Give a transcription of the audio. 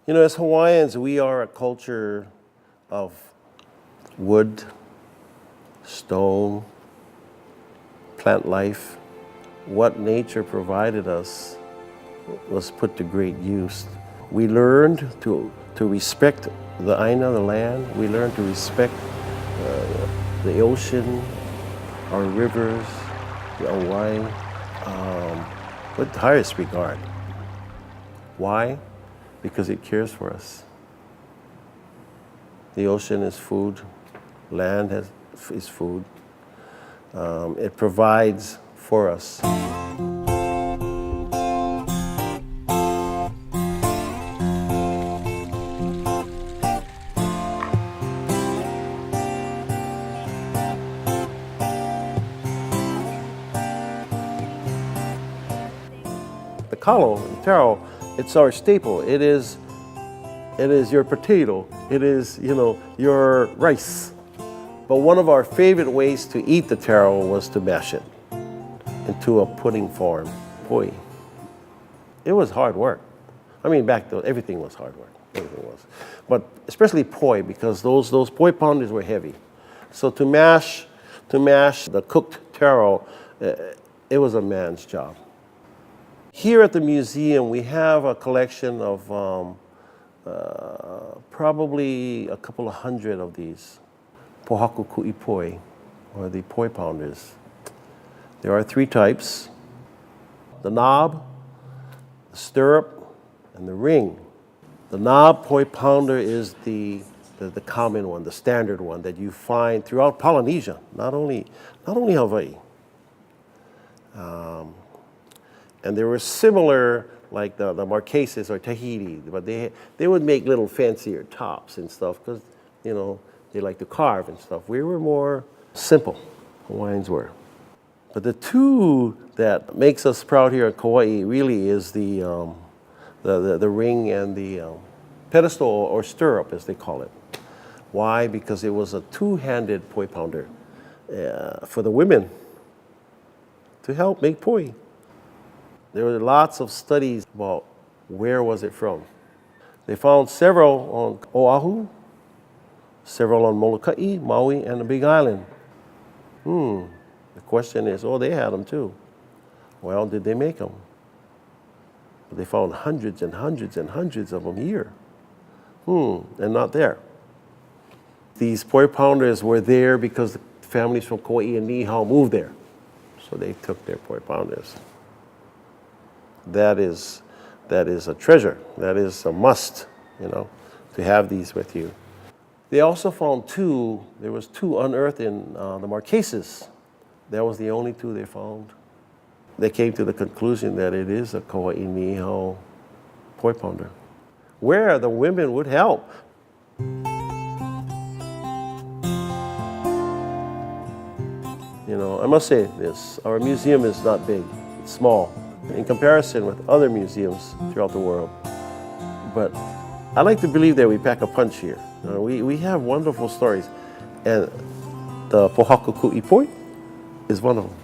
You know, as Hawaiians, we are a culture of wood, stone, plant life. What nature provided us was put to great use. We learned to respect the aina, the land. We learned to respect the ocean, our rivers, the Hawaii, with the highest regard. Why? Because it cares for us. The ocean is food, land is food. It provides for us. The kalo, the taro, it's our staple. It is your potato. It is, your rice. But one of our favorite ways to eat the taro was to mash it into a pudding form, poi. It was hard work. I mean, back then, everything was hard work. Everything was. But especially poi, because those poi pounders were heavy. So to mash the cooked taro, it was a man's job. Here at the museum, we have a collection of probably a couple of hundred of these pohaku ku'i poi, or the poi pounders. There are three types: the knob, the stirrup, and the ring. The knob poi pounder is the common one, the standard one that you find throughout Polynesia, not only Hawaii. And there were similar, like the Marquesas or Tahiti, but they would make little fancier tops and stuff because, they like to carve and stuff. We were more simple, Hawaiians were. But the two that makes us proud here at Kauai really is the ring and the pedestal or stirrup, as they call it. Why? Because it was a two-handed poi pounder for the women to help make poi. There were lots of studies about where was it from. They found several on Oahu, several on Molokai, Maui, and the Big Island. The question is, they had them too. Well, did they make them? But they found hundreds and hundreds and hundreds of them here. And not there. These poi pounders were there because the families from Kauai and Niihau moved there. So they took their poi pounders. That is a treasure. That is a must, to have these with you. They also found there was two unearthed in the Marquesas. That was the only two they found. They came to the conclusion that it is a Kauai Niihau poi pounder, where the women would help. I must say this, our museum is not big, it's small in comparison with other museums throughout the world. But I like to believe that we pack a punch here. We have wonderful stories, and the pohaku ku'i poi is one of them.